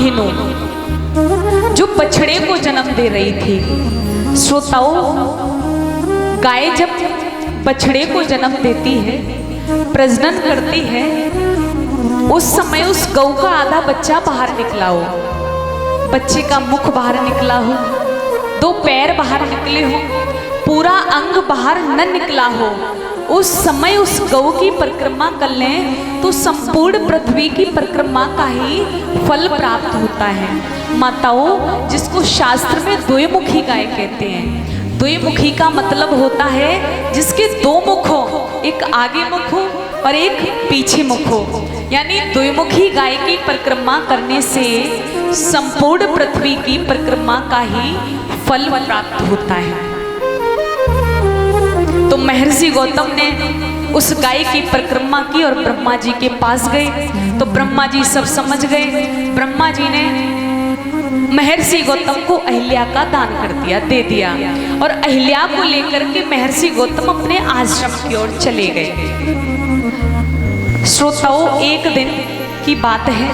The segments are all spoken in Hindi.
कामधेनु जो बछड़े को जन्म दे रही थी। श्रोताओं, गाय जब बछड़े को जन्म देती है, प्रजनन करती है, उस समय उस गौ का आधा बच्चा बाहर निकला हो, बच्चे का मुख बाहर निकला हो, 2 पैर बाहर निकले हो, पूरा अंग बाहर न निकला हो, उस समय उस गौ की परिक्रमा कर लें तो संपूर्ण पृथ्वी की परिक्रमा का ही फल प्राप्त होता है। माताओं, जिसको शास्त्र में द्विमुखी गाय कहते हैं। द्विमुखी का मतलब होता है जिसके 2 मुख हो, एक आगे मुख हो और एक पीछे मुख हो। यानी द्विमुखी गाय की परिक्रमा करने से संपूर्ण पृथ्वी की परिक्रमा का ही फल प्राप्त होता है। तो महर्षि गौतम ने उस गाय की परिक्रमा की और ब्रह्मा जी के पास गए। तो ब्रह्मा जी सब समझ गए। ब्रह्मा जी ने महर्षि गौतम को अहिल्या का दान कर दिया, दे दिया, और अहिल्या को लेकर के महर्षि गौतम अपने आश्रम की ओर चले गए। श्रोताओं, एक दिन की बात है,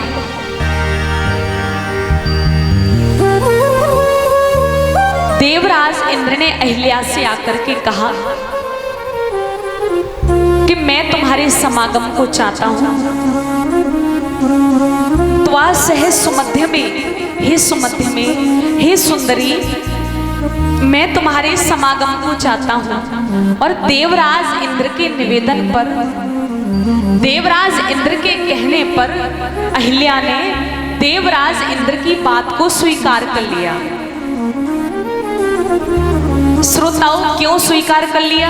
देवराज इंद्र ने अहिल्या से आकर के कहा कि मैं तुम्हारे समागम को चाहता हूं। त्वा सह सुमध्य में, हे सुमध्य में, हे सुंदरी, मैं तुम्हारे समागम को चाहता हूं। और देवराज इंद्र के निवेदन पर, देवराज इंद्र के कहने पर अहिल्या ने देवराज इंद्र की बात को स्वीकार कर लिया। श्रोताओं, क्यों स्वीकार कर लिया?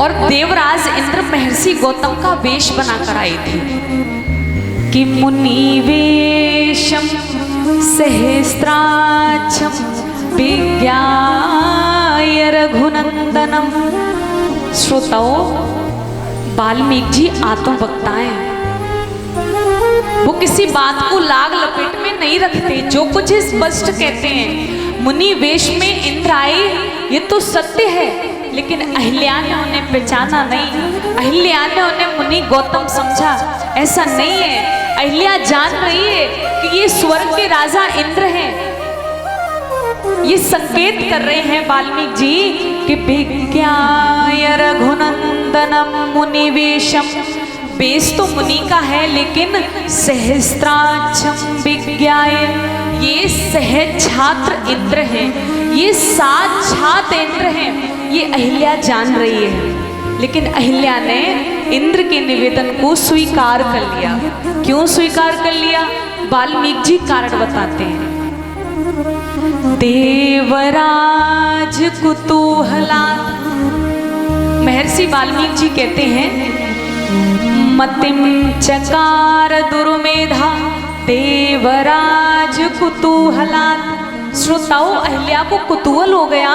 और देवराज इंद्र महर्षि गौतम का वेश बनाकर आए थे कि मुनि वेशम सहस्त्राक्षम विज्ञाय रघुनंदनम। श्रोताओं, वाल्मीकि जी आत्मवक्ता हैं। वो किसी बात को लाग लपेट में नहीं रखते, जो कुछ स्पष्ट कहते हैं। मुनि वेश में इंद्र आए, ये तो सत्य है, लेकिन अहिल्या ने उन्हें पहचाना नहीं। अहिल्या ने उन्हें मुनि गौतम समझा, ऐसा नहीं है। अहिल्या जान रही है कि ये स्वर्ग के राजा इंद्र हैं। ये संकेत कर रहे हैं वाल्मीकि जी कि विज्ञाय रघुनंदनम मुनिवेशम। वेश तो मुनि का है, लेकिन सहस्त्राक्षम विज्ञाय, ये सहस्रात्र इंद्र हैं, ये साक्षात इंद्र हैं। ये अहिल्या जान रही है, लेकिन अहिल्या ने इंद्र के निवेदन को स्वीकार कर लिया। क्यों स्वीकार कर लिया? वाल्मीकि जी कारण बताते हैं। देवराज कुतूहलात्, महर्षि वाल्मीकि जी कहते हैं, मतिम चकार दुर्मेधा देवराज कुतूहलात्। श्रोताओं, अहिल्या को कुतूहल हो गया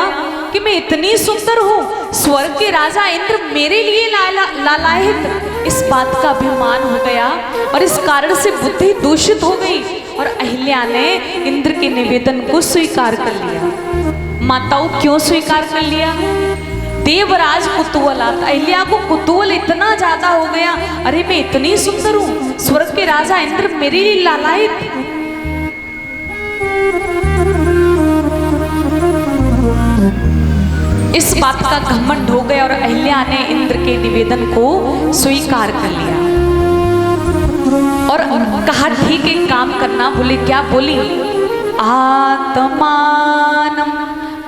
कि मैं इतनी सुंदर हूँ, स्वर्ग के राजा इंद्र मेरे लिए लालायित। इस बात का अभिमान हो गया और इस कारण से बुद्धि दूषित हो गई और अहिल्या ने इंद्र के निवेदन को स्वीकार कर लिया। माताओं, क्यों स्वीकार कर लिया? देवराज कुतूहलात्, अहिल्या को कुतूहल इतना ज्यादा हो गया, अरे मैं इतनी सुंदर हूँ, स्वर्ग के राजा इंद्र मेरे लिए लालायित। इस बात का घमंड हो गया और अहिल्या ने इंद्र के निवेदन को स्वीकार कर लिया और कहा ठीक है, काम करना। बोले क्या? बोली आत्मानम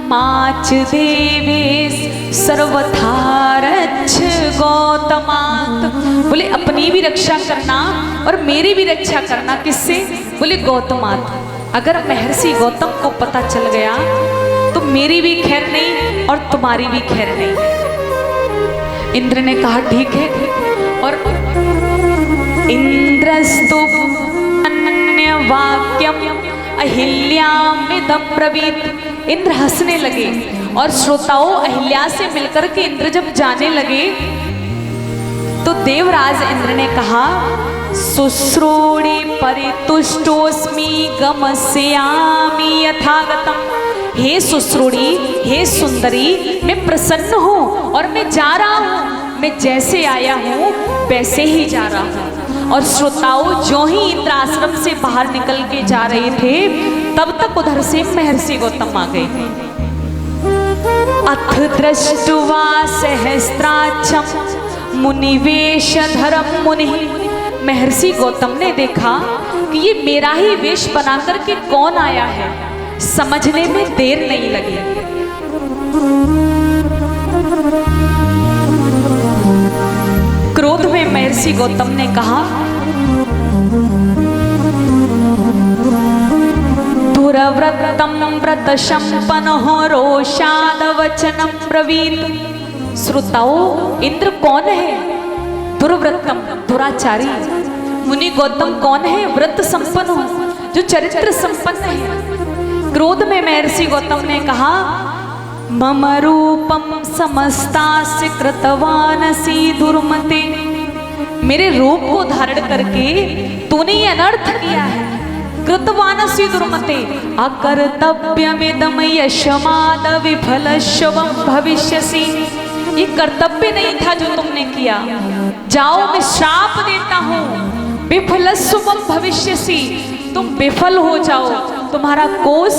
माच देवेश सर्वथा रक्ष गौतमात्। बोले अपनी भी रक्षा करना और मेरी भी रक्षा करना। किससे? बोले गौतमात्। अगर महर्षि गौतम को पता चल गया तो मेरी भी खैर नहीं और तुम्हारी भी खैर नहीं। इंद्र ने कहा ठीक है। और इंद्रस्तु अन्य वाक्यम अहिल्यामिदं ब्रवीत। इंद्र हंसने लगे और श्रोताओं, अहिल्या से मिलकर के इंद्र जब जाने लगे तो देवराज इंद्र ने कहा, शुश्रूषि परितुष्टोस्मि गमस्यामि यथागतम्। हे सुश्रुड़ी, हे सुंदरी, मैं प्रसन्न हूँ और मैं जा रहा हूँ, मैं जैसे आया हूँ वैसे ही जा रहा हूँ। और श्रोताओं, जो ही इंद्र आश्रम से बाहर निकल के जा रहे थे, तब तक उधर से महर्षि गौतम आ गए। अथ दृष्ट्वा सहस्त्राक्षं मुनिवेशधरं मुनिः। महर्षि गौतम ने देखा कि ये मेरा ही वेश बना करके कौन आया है, समझने में देर नहीं लगी। क्रोध में महर्षि गौतम ने कहा, दुरव्रतं व्रतशम्पन्नो रोषादवचनं ब्रवीत्। श्रोताओं, इंद्र कौन है? दुर्व्रतम, दुराचारी। मुनि गौतम कौन है? व्रत संपन्न हो, जो चरित्र संपन्न है। क्रोध में महर्षि गौतम ने कहा, मम रूपम समस्तास्य कृतवानसि दुर्मते। मेरे रूप को धारण करके तूने ये अनर्थ किया है। कृतवानसि दुर्मते अकर्तव्यमिदं यशमाद विफलश्वं भविष्यसि। ये कर्तव्य नहीं था जो तुमने किया। जाओ, मैं श्राप देता हूँ, विफलस्वं भविष्यसि, तुम विफल हो जाओ, तुम्हारा कोष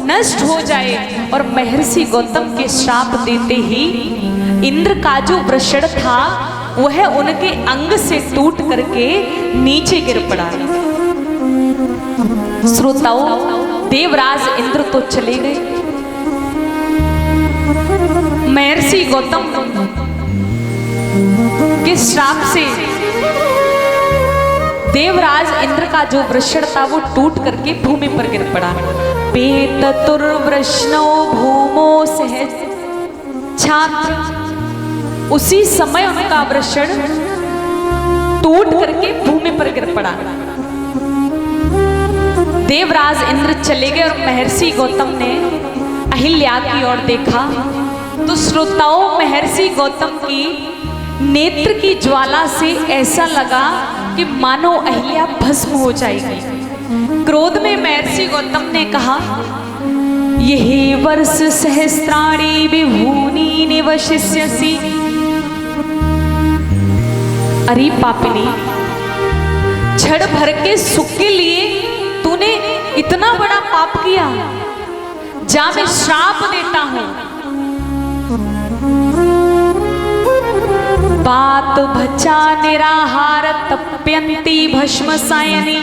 नष्ट हो जाए। और महर्षि गौतम के श्राप देते ही इंद्र का जो वृषण था वह उनके अंग से टूट करके नीचे गिर पड़ा। श्रोताओं, देवराज इंद्र तो चले गए। महर्षि गौतम के श्राप से देवराज इंद्र का जो वृषण था वो टूट करके भूमि पर गिर पड़ा। पेततुर्वृष्णो भूमो सहज छात्र। उसी समय उनका वृषण टूट करके भूमि पर गिर पड़ा। देवराज इंद्र चले गए और महर्षि गौतम ने अहिल्या की ओर देखा तो श्रोताओं, महर्षि गौतम की नेत्र की ज्वाला से ऐसा लगा कि मानो अहिल्या भस्म हो जाएगी। क्रोध में महर्षि गौतम ने कहा, यही वर्ष सहस्त्राणि विभूनि निवशिष्यसि। अरे पापिनी, क्षण भर के सुख के लिए तूने इतना बड़ा पाप किया। जा, मैं श्राप देता हूं। बात भचा निराहार तप्यंती भस्म सायनी।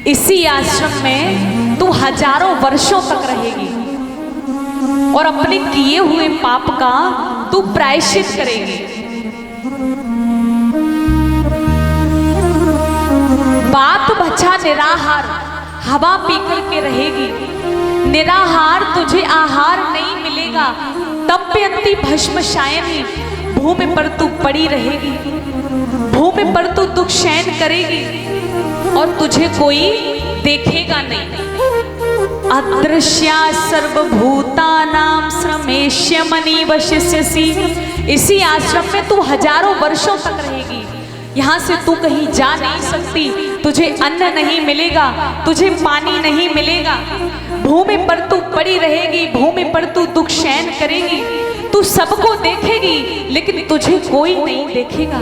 इसी आश्रम में तू हजारों वर्षों तक रहेगी और अपने किए हुए पाप का तू प्रायश्चित करेगी। बात बचा निराहार, हवा पी करके रहेगी। निराहार, तुझे आहार नहीं मिलेगा। तप्यंती भस्म शायनी, भूमि पर तू पड़ी रहेगी, भूमि पर तू दुख सहन करेगी और तुझे कोई देखेगा नहीं। अदृश्या सर्वभूतानां श्रमेष्यमनि वशिष्यसि। इसी आश्रम में तू हजारों वर्षों तक रहेगी। यहाँ से तू कहीं जा नहीं सकती। तुझे अन्न नहीं मिलेगा, तुझे पानी नहीं मिलेगा। भूमि पर तू पड़ी रहेगी, भूमि पर तू दुख सहन करेगी। तू सबको देखेगी लेकिन तुझे कोई नहीं देखेगा।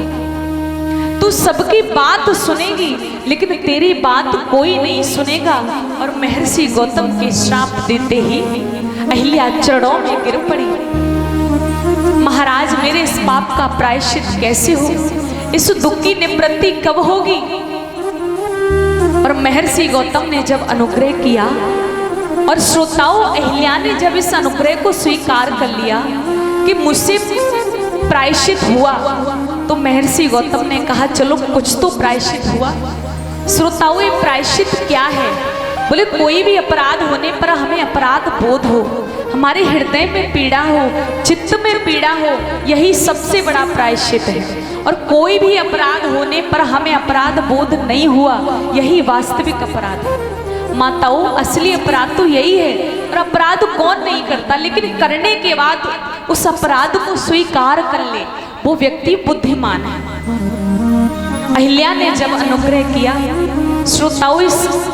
तू सबकी बात सुनेगी लेकिन तेरी बात कोई नहीं सुनेगा। और महर्षि गौतम के श्राप देते ही अहिल्या चरणों में गिर पड़ी। महाराज, मेरे इस पाप का प्रायश्चित कैसे हो? इस दुख की निवृत्ति कब होगी? और महर्षि गौतम ने जब अनुग्रह किया और श्रोताओं, अहिल्या ने जब इस अनुग्रह को स्वीकार कर लिया कि मुझसे प्रायश्चित हुआ, तो महर्षि गौतम ने कहा, चलो कुछ तो प्रायश्चित हुआ। श्रोताओं, ये प्रायश्चित क्या है? बोले, कोई भी अपराध होने पर हमें अपराध बोध हो, हमारे हृदय में पीड़ा हो, चित्त में पीड़ा हो, यही सबसे बड़ा प्रायश्चित है। और कोई भी अपराध होने पर हमें अपराध बोध नहीं हुआ, यही वास्तविक अपराध है। माताओं, असली अपराध तो यही है। और अपराध कौन नहीं करता, लेकिन करने के बाद उस अपराध को स्वीकार कर ले, वो व्यक्ति बुद्धिमान है। अहिल्या ने जब अनुग्रह किया, श्रोताओं,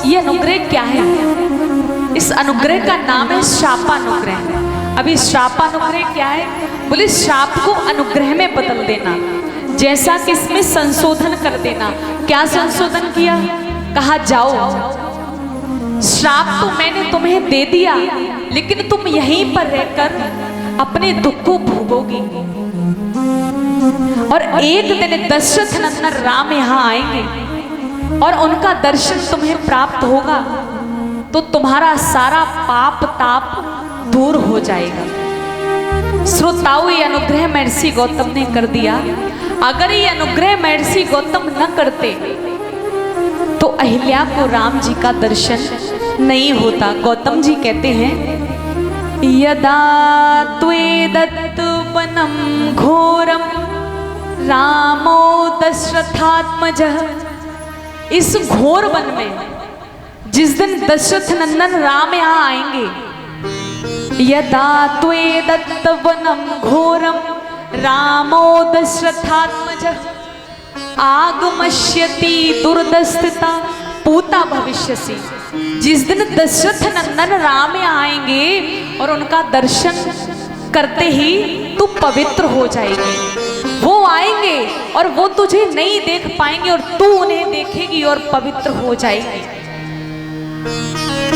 ये अनुग्रह क्या है? इस अनुग्रह का नाम है श्रापानुग्रह। अभी श्रापानुग्रह क्या है? बोले श्राप को अनुग्रह में बदल देना, जैसा कि इसमें संशोधन कर देना। क्या संशोधन किया? कहा जाओ, श्राप तो मैंने तुम्हें दे दिया, लेकिन तुम यहीं पर रहकर अपने दुख को भोगोगी। और एक दिन दशरथ नंदन राम यहाँ आएंगे और उनका दर्शन तुम्हें प्राप्त होगा, तो तुम्हारा सारा पाप ताप दूर हो जाएगा। श्रोताओं, ये अनुग्रह महर्षि गौतम ने कर दिया। अगर ये अनुग्रह महर्षि गौतम न करते तो अहिल्या को राम जी का दर्शन नहीं होता। गौतम जी कहते हैं, यदा त्वेदत्त वनम घोरम रामो दशरथात्मजः। इस घोर वन में जिस दिन दशरथ नंदन राम यहाँ आएंगे, यदा त्वेदत्त वनम घोरम रामो दशरथात्मजः आगमष्यति दुर्दस्थिता पूता भविष्यसि। जिस दिन दशरथ नंदन राम आएंगे और उनका दर्शन करते ही तू पवित्र हो जाएगी। वो आएंगे और वो तुझे नहीं देख पाएंगे और तू उन्हें देखेगी और पवित्र हो जाएगी।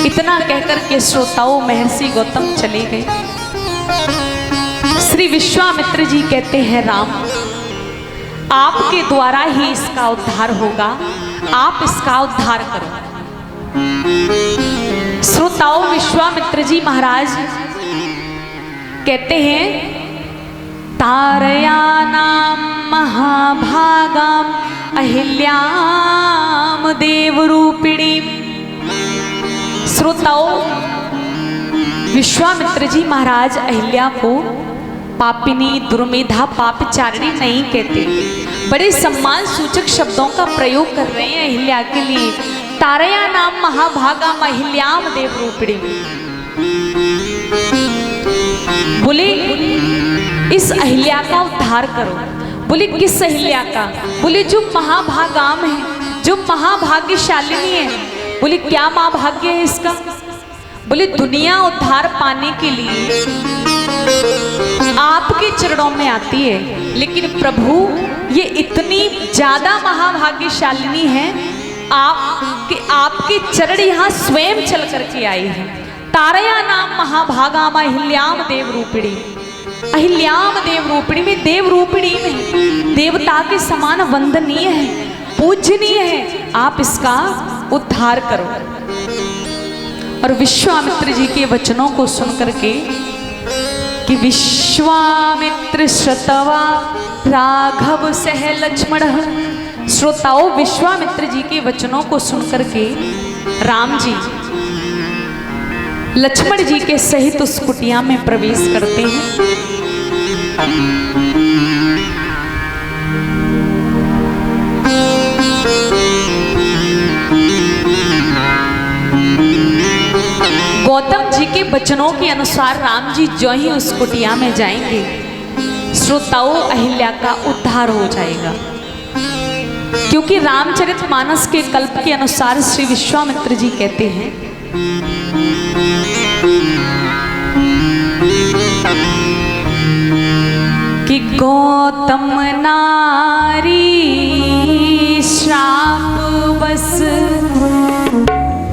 इतना कहकर के श्रोताओं महर्षि गौतम चले गए। श्री विश्वामित्र जी कहते हैं, राम आपके द्वारा ही इसका उद्धार होगा, आप इसका उद्धार करो। श्रोताओं, विश्वामित्र जी महाराज कहते हैं, तारयानाम महाभागाम अहिल्याम देवरूपिणी। श्रोताओं, विश्वामित्र जी महाराज अहिल्या को पापिनी, दुर्मेधा, पापचारिणी नहीं कहते, बड़े सम्मान सूचक शब्दों का प्रयोग कर रहे हैं अहिल्या के लिए। तारया नाम महाभागाम अहिल्याम देवरूपिणी। बोले इस अहिल्या का उद्धार करो। बोले किस अहिल्या का? बोले जो महाभागाम है, जो महाभाग्यशालिनी है। बोले क्या महाभाग्य है इसका? बोले दुनिया उद्धार पाने के लिए आपके चरणों में आती है, लेकिन प्रभु ये इतनी ज्यादा महाभाग्यशालिनी है आपके चरण यहाँ स्वयं चल करके आई है। तारया नाम महाभागाम अहिल्याम देवरूपिणी। अहिल्याम देवरूपिणी में, देवरूपिणी में देवता के समान वंदनीय है, पूजनीय है, आप इसका उद्धार करो। और विश्वामित्र जी के वचनों को सुन करके कि विश्वामित्र श्रुतवा राघव सह लक्ष्मण। श्रोताओं, विश्वामित्र जी के वचनों को सुन करके राम जी लक्ष्मण जी के सहित उस कुटिया में प्रवेश करते हैं। गौतम जी के वचनों के अनुसार राम जी जो ही उस कुटिया में जाएंगे, श्रोताओं अहिल्या का उद्धार हो जाएगा। क्योंकि रामचरितमानस के कल्प के अनुसार श्री विश्वामित्र जी कहते हैं कि गौतम नारी श्राप बस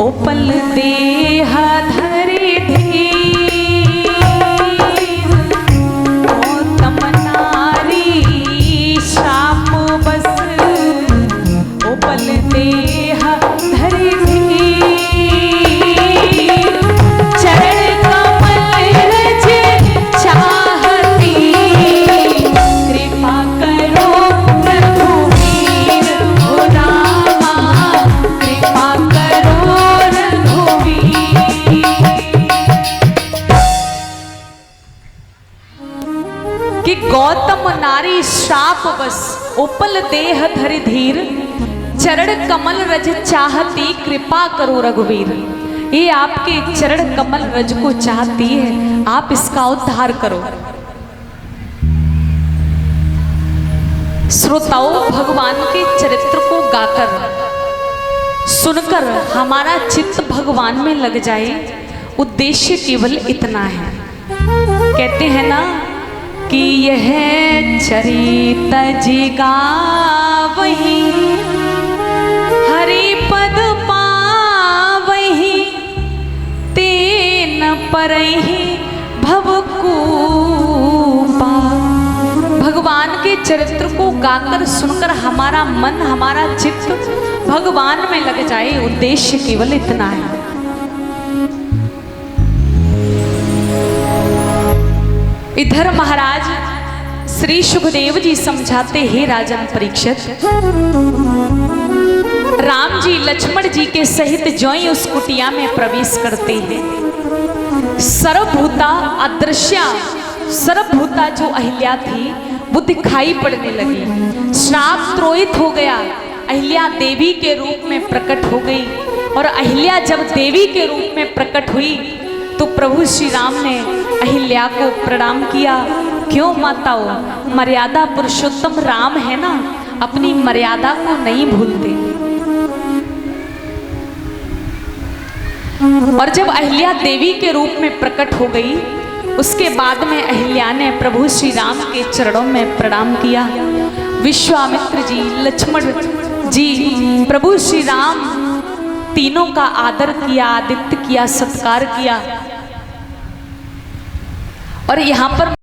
उपल देह धरे धीर। गौतम नारी श्राप बस उपल देह धरे धीर। चरण कमल रज चाहती कृपा करो रघुवीर। हो रामा कृपा करो कि गौतम नारी श्राप बस उपल देह धरि धीर। चरण कमल रज चाहती कृपा करो रघुवीर। ये आपके चरण कमल रज को चाहती है, आप इसका उद्धार करो। श्रोताओं, भगवान के चरित्र को गाकर सुनकर हमारा चित्त भगवान में लग जाए उद्देश्य केवल इतना है। कहते हैं ना कि यह चरित जिगावहि हरि पद पावहि तेन परहि भवकूपा। भगवान के चरित्र को गाकर सुनकर हमारा मन, हमारा चित्त भगवान में लग जाए, उद्देश्य केवल इतना है। इधर महाराज श्री सुखदेव जी समझाते हैं, राजन परीक्षित, राम जी लक्ष्मण जी के सहित ज्यों उस कुटिया में प्रवेश करते हैं, सर्वभूता अदृश्या, सर्वभूता जो अहिल्या थी वो दिखाई पड़ने लगी। श्राप त्रोहित हो गया, अहिल्या देवी के रूप में प्रकट हो गई। और अहिल्या जब देवी के रूप में प्रकट हुई तो प्रभु श्री राम ने अहिल्या को प्रणाम किया। क्यों माताओं, मर्यादा पुरुषोत्तम राम है ना, अपनी मर्यादा को नहीं भूलते। और जब अहिल्या देवी के रूप में प्रकट हो गई, उसके बाद में अहिल्या ने प्रभु श्री राम के चरणों में प्रणाम किया। विश्वामित्र जी, लक्ष्मण जी, प्रभु श्री राम तीनों का आदर किया, आदित्य किया, सत्कार किया। और यहाँ पर